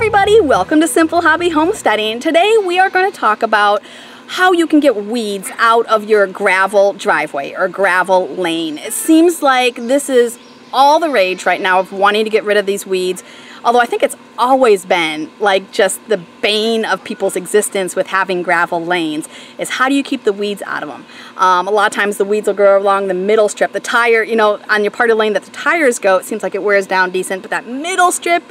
everybody, welcome to Simple Hobby Homesteading. Today we are going to talk about how you can get weeds out of your gravel driveway or gravel lane. It seems like this is all the rage right now of wanting to get rid of these weeds, although I think it's always been like just the bane of people's existence with having gravel lanes is how do you keep the weeds out of them. A lot of times the weeds will grow along the middle strip, the tire, you know, on your part of the lane that the tires go, it seems like it wears down decent, but that middle strip,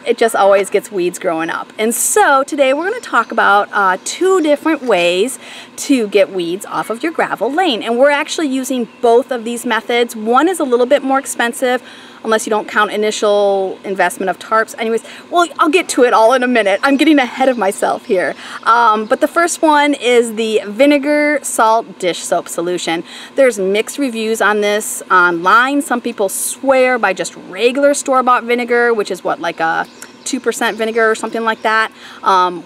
it just always gets weeds growing up. And so today we're going to talk about two different ways to get weeds off of your gravel lane. And we're actually using both of these methods. One is a little bit more expensive, unless you don't count initial investment of tarps. Anyways, well, I'll get to it all in a minute. I'm getting ahead of myself here. But the first one is the vinegar salt dish soap solution. There's mixed reviews on this online. Some people swear by just regular store-bought vinegar, which is what, like a 2% vinegar or something like that,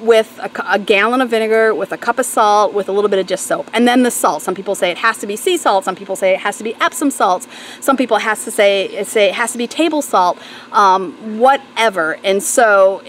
with a gallon of vinegar, with a cup of salt, with a little bit of just soap. And then the salt. Some people say it has to be sea salt. Some people say it has to be Epsom salts. Some people say it has to be table salt. Whatever. And so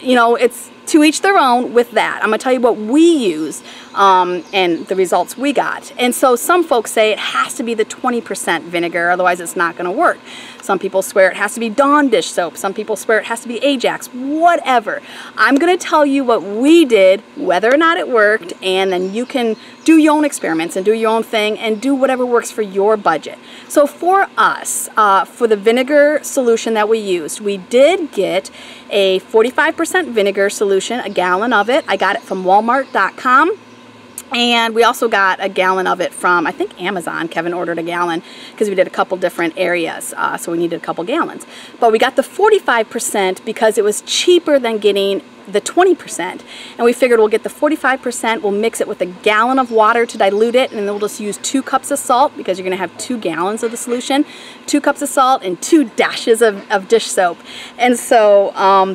you know, it's to each their own with that. I'm going to tell you what we use and the results we got. And so some folks say it has to be the 20% vinegar, otherwise it's not going to work. Some people swear it has to be Dawn dish soap. Some people swear it has to be Ajax. Whatever. I'm going to tell you what we did, whether or not it worked, and then you can do your own experiments and do your own thing and do whatever works for your budget. So for us, for the vinegar solution that we used, we did get a 45% vinegar solution, a gallon of it. I got it from Walmart.com. And we also got a gallon of it from, I think, Amazon. Kevin ordered a gallon because we did a couple different areas, so we needed a couple gallons. But we got the 45% because it was cheaper than getting the 20%. And we figured we'll get the 45%, we'll mix it with a gallon of water to dilute it, and then we'll just use 2 cups of salt because you're going to have 2 gallons of the solution, 2 cups of salt, and 2 dashes of dish soap. And so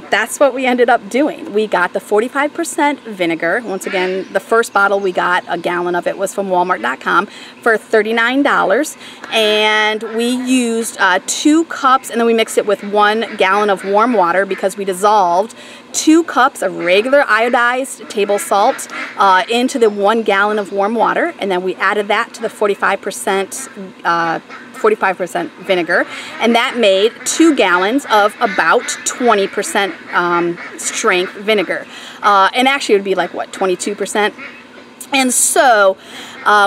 that's what we ended up doing. We got the 45% vinegar. Once again, the first bottle we got, a gallon of it, was from Walmart.com for $39. And we used 2 cups, and then we mixed it with 1 gallon of warm water because we dissolved 2 cups of regular iodized table salt into the 1 gallon of warm water, and then we added that to the 45% vinegar, and that made 2 gallons of about 20% strength vinegar. And actually it would be like, what, 22%? And so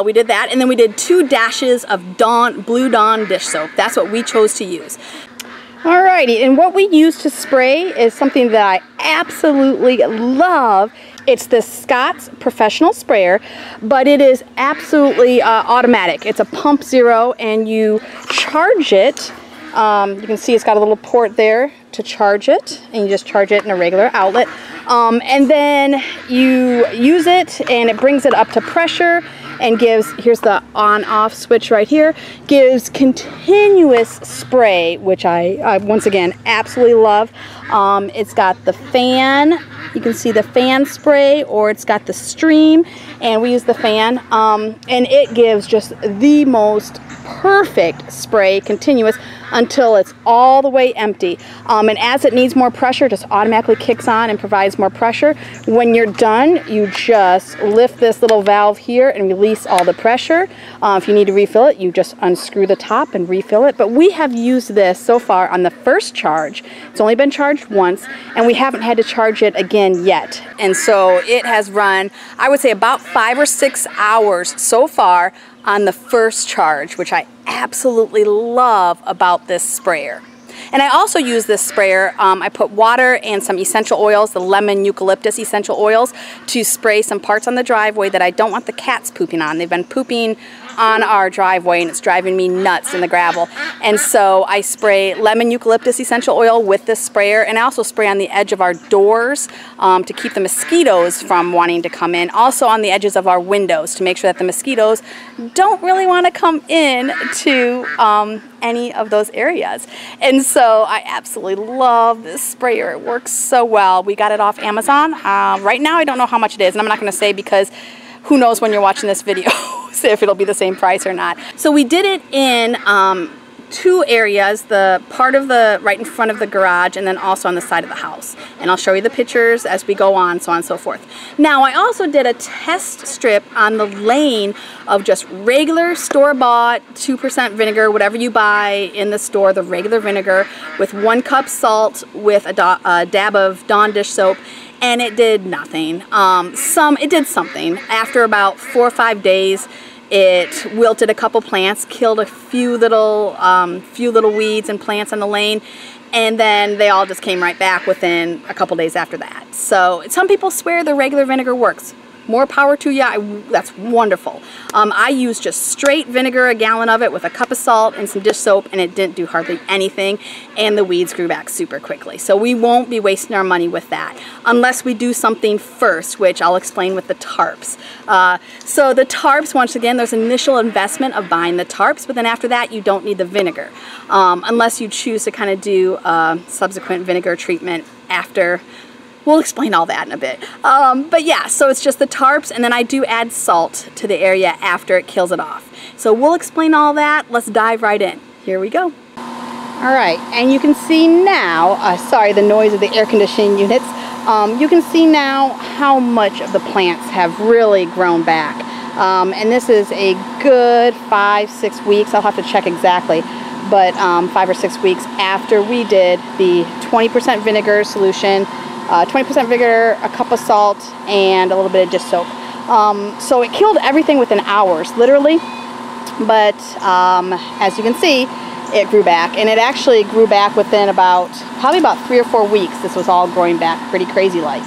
we did that, and then we did 2 dashes of Blue Dawn dish soap. That's what we chose to use. Alrighty, and what we use to spray is something that I absolutely love. It's the Scott's Professional Sprayer, but it is absolutely automatic. It's a pump zero, and you charge it. You can see it's got a little port there to charge it, and you just charge it in a regular outlet. And then you use it, and it brings it up to pressure and gives, here's the on-off switch right here, gives continuous spray, which I once again absolutely love. It's got the fan, you can see the fan spray, or it's got the stream, and we use the fan, and it gives just the most perfect spray, continuous, until it's all the way empty. And as it needs more pressure, it just automatically kicks on and provides more pressure. When you're done, you just lift this little valve here and release all the pressure. If you need to refill it, you just unscrew the top and refill it. But we have used this so far on the first charge. It's only been charged once, and we haven't had to charge it again yet. And so it has run, I would say, about 5 or 6 hours so far on the first charge, which I absolutely love about this sprayer. And I also use this sprayer, I put water and some essential oils, the lemon eucalyptus essential oils, to spray some parts on the driveway that I don't want the cats pooping on. They've been pooping on our driveway and it's driving me nuts in the gravel. And so I spray lemon eucalyptus essential oil with this sprayer, and I also spray on the edge of our doors to keep the mosquitoes from wanting to come in. Also on the edges of our windows to make sure that the mosquitoes don't really want to come in to any of those areas. And so I absolutely love this sprayer. It works so well. We got it off Amazon. Right now I don't know how much it is, and I'm not going to say because who knows when you're watching this video if it'll be the same price or not. So we did it in two areas, the part of the right in front of the garage and then also on the side of the house. And I'll show you the pictures as we go on, so on and so forth. Now, I also did a test strip on the lane of just regular store-bought 2% vinegar, whatever you buy in the store, the regular vinegar, with 1 cup salt, with a dab of Dawn dish soap, and it did nothing. It did something. After about 4 or 5 days, it wilted a couple plants, killed a few little weeds and plants on the lane, and then they all just came right back within a couple days after that. So some people swear the regular vinegar works. More power to you. That's wonderful. I used just straight vinegar, a gallon of it, with a cup of salt and some dish soap, and it didn't do hardly anything, and the weeds grew back super quickly. So we won't be wasting our money with that unless we do something first, which I'll explain with the tarps. So the tarps, once again, there's initial investment of buying the tarps, but then after that you don't need the vinegar unless you choose to kind of do subsequent vinegar treatment after. We'll explain all that in a bit. But yeah, so it's just the tarps, and then I do add salt to the area after it kills it off. So we'll explain all that. Let's dive right in. Here we go. All right, and you can see now, sorry, the noise of the air conditioning units. You can see now how much of the plants have really grown back. And this is a good 5-6 weeks. I'll have to check exactly, but 5 or 6 weeks after we did the 20% vinegar solution, 20% vinegar, a cup of salt, and a little bit of dish soap. So it killed everything within hours, literally. But as you can see, it grew back, and it actually grew back within probably about 3 or 4 weeks. This was all growing back pretty crazy like.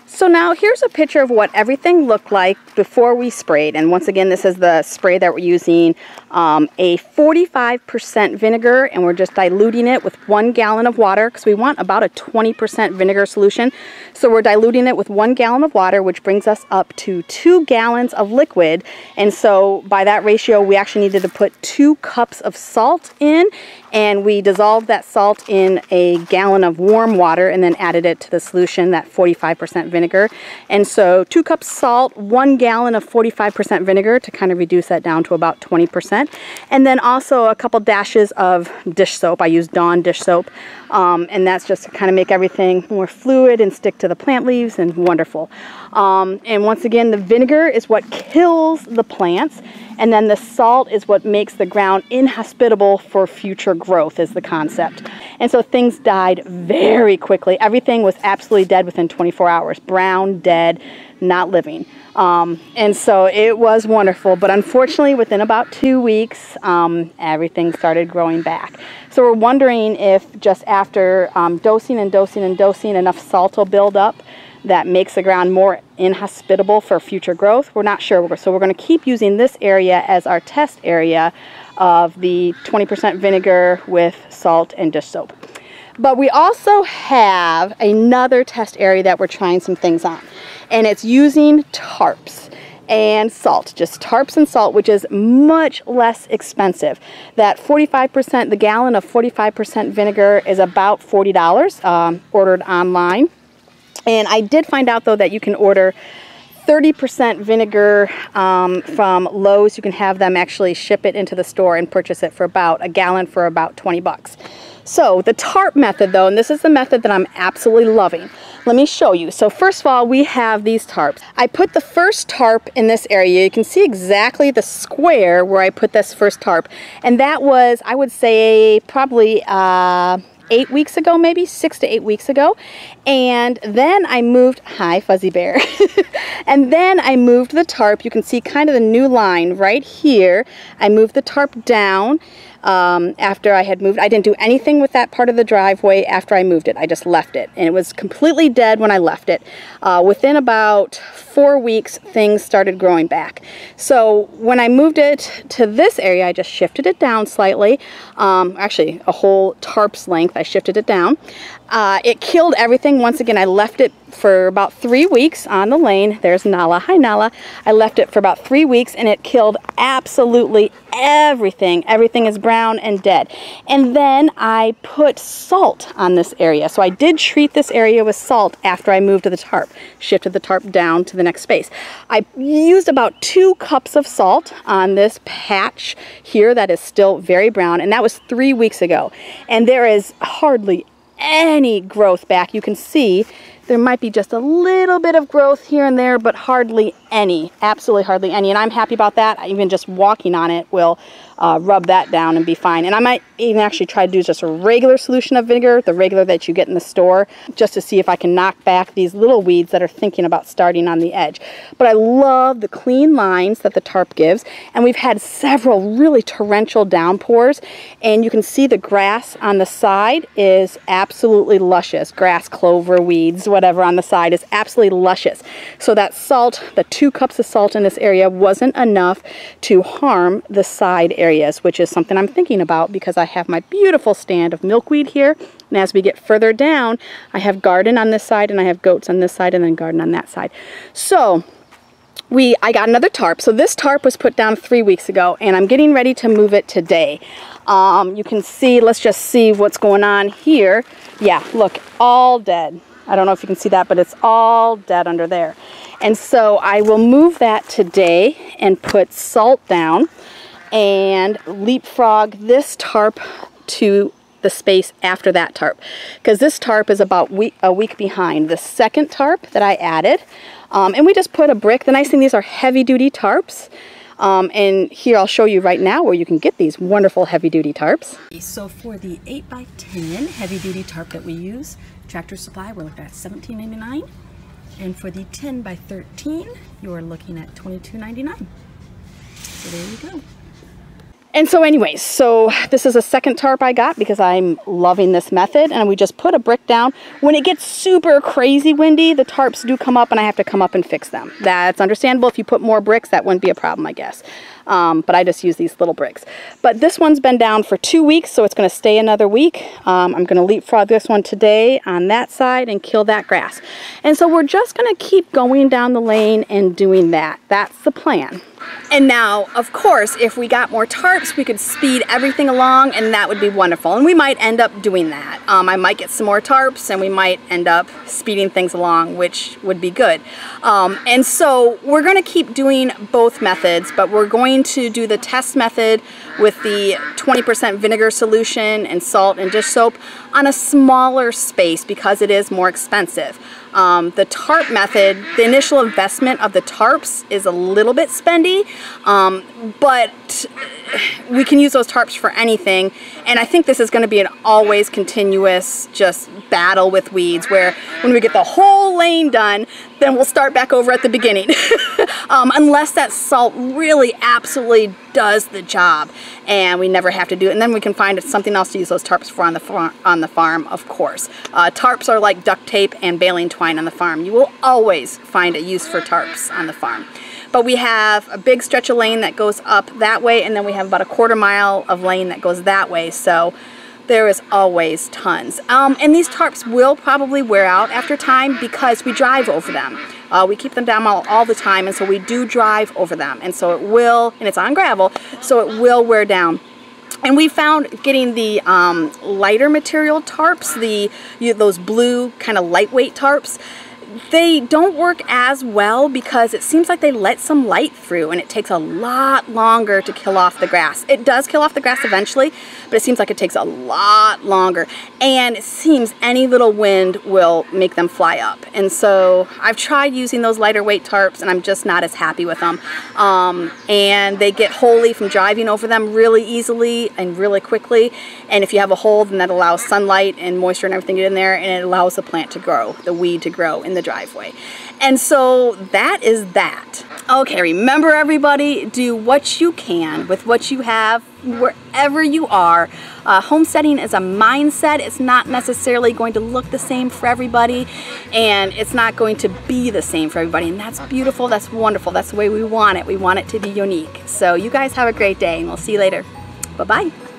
So now here's a picture of what everything looked like before we sprayed. And once again, this is the spray that we're using, a 45% vinegar, and we're just diluting it with 1 gallon of water because we want about a 20% vinegar solution. So we're diluting it with 1 gallon of water, which brings us up to 2 gallons of liquid. And so by that ratio, we actually needed to put 2 cups of salt in, and we dissolved that salt in a gallon of warm water and then added it to the solution, that 45% vinegar. And so 2 cups salt, 1 gallon of 45% vinegar to kind of reduce that down to about 20%. And then also a couple dashes of dish soap. I use Dawn dish soap, and that's just to kind of make everything more fluid and stick to the plant leaves, and wonderful. And once again, the vinegar is what kills the plants, and then the salt is what makes the ground inhospitable for future growth, is the concept. And so things died very quickly. Everything was absolutely dead within 24 hours. Brown, dead, not living. And so it was wonderful, but unfortunately within about 2 weeks, everything started growing back. So we're wondering if just after dosing and dosing and dosing, enough salt will build up that makes the ground more inhospitable for future growth. We're not sure. So we're going to keep using this area as our test area of the 20% vinegar with salt and dish soap. But we also have another test area that we're trying some things on, and it's using tarps and salt, just tarps and salt, which is much less expensive. That 45%, the gallon of 45% vinegar is about $40, ordered online. And I did find out, though, that you can order 30% vinegar from Lowe's. You can have them actually ship it into the store and purchase it for about a gallon for about 20 bucks. So the tarp method, though, and this is the method that I'm absolutely loving. Let me show you. So first of all, we have these tarps. I put the first tarp in this area. You can see exactly the square where I put this first tarp. And that was, I would say, probably 8 weeks ago, maybe 6 to 8 weeks ago. And then I moved, hi Fuzzy Bear, and then I moved the tarp. You can see kind of the new line right here. I moved the tarp down after I had moved. I didn't do anything with that part of the driveway after I moved it. I just left it, and it was completely dead when I left it. Within about 4 weeks, things started growing back. So when I moved it to this area, I just shifted it down slightly. Actually, a whole tarp's length, I shifted it down. It killed everything. Once again, I left it for about 3 weeks on the lane. There's Nala. Hi, Nala. I left it for about 3 weeks and it killed absolutely everything. Everything is brown and dead. And then I put salt on this area. So I did treat this area with salt after I moved to the tarp, shifted the tarp down to the next space. I used about 2 cups of salt on this patch here that is still very brown, and that was 3 weeks ago. And there is hardly any growth back. You can see there might be just a little bit of growth here and there, but hardly any, absolutely hardly any. And I'm happy about that. Even just walking on it will rub that down and be fine. And I might even actually try to do just a regular solution of vinegar, the regular that you get in the store, just to see if I can knock back these little weeds that are thinking about starting on the edge. But I love the clean lines that the tarp gives. And we've had several really torrential downpours, and you can see the grass on the side is absolutely luscious. Grass, clover, weeds, whatever on the side is absolutely luscious. So that salt, the 2 cups of salt in this area wasn't enough to harm the side areas, which is something I'm thinking about because I have my beautiful stand of milkweed here. And as we get further down, I have garden on this side and I have goats on this side and then garden on that side. So I got another tarp. So this tarp was put down 3 weeks ago and I'm getting ready to move it today. You can see, let's just see what's going on here. Yeah, look, all dead. I don't know if you can see that, but it's all dead under there. And so I will move that today and put salt down and leapfrog this tarp to the space after that tarp, because this tarp is about a week behind the second tarp that I added. And we just put a brick. The nice thing, these are heavy-duty tarps. And here I'll show you right now where you can get these wonderful heavy-duty tarps. So for the 8x10 heavy-duty tarp that we use, Tractor Supply, we're looking at $17.99. And for the 10x13, you're looking at $22.99. So there you go. And so anyways, so this is a second tarp I got because I'm loving this method, and we just put a brick down. When it gets super crazy windy, the tarps do come up and I have to come up and fix them. That's understandable. If you put more bricks, that wouldn't be a problem, I guess. But I just use these little bricks. But this one's been down for 2 weeks, so it's going to stay another week. I'm going to leapfrog this one today on that side and kill that grass. And so we're just going to keep going down the lane and doing that. That's the plan. And now, of course, if we got more tarps, we could speed everything along, and that would be wonderful. And we might end up doing that. I might get some more tarps, and we might end up speeding things along, which would be good. And so we're going to keep doing both methods, but we're going to do the test method with the 20% vinegar solution and salt and dish soap on a smaller space because it is more expensive. The tarp method, the initial investment of the tarps is a little bit spendy, but we can use those tarps for anything. And I think this is going to be an always continuous just battle with weeds, where when we get the whole lane done, then we'll start back over at the beginning. Unless that salt really absolutely does the job and we never have to do it. And then we can find something else to use those tarps for on the farm, of course. Tarps are like duct tape and baling twine on the farm. You will always find a use for tarps on the farm. But we have a big stretch of lane that goes up that way, and then we have about a 1/4 mile of lane that goes that way. So there is always tons. And these tarps will probably wear out after time because we drive over them. We keep them down all the time, and so we do drive over them. And so it will, and it's on gravel, so it will wear down. And we found getting the lighter material tarps, those blue kind of lightweight tarps, they don't work as well because it seems like they let some light through and it takes a lot longer to kill off the grass. It does kill off the grass eventually, but it seems like it takes a lot longer. And it seems any little wind will make them fly up. And so I've tried using those lighter weight tarps and I'm just not as happy with them. And they get holey from driving over them really easily and really quickly. And if you have a hole, then that allows sunlight and moisture and everything to get in there, and it allows the plant to grow, the weed to grow in the driveway. And so that is that. Okay, remember everybody, do what you can with what you have wherever you are. Homesteading is a mindset. It's not necessarily going to look the same for everybody, and it's not going to be the same for everybody, and that's beautiful, that's wonderful, that's the way we want it. We want it to be unique. So you guys have a great day, and we'll see you later. Bye-bye.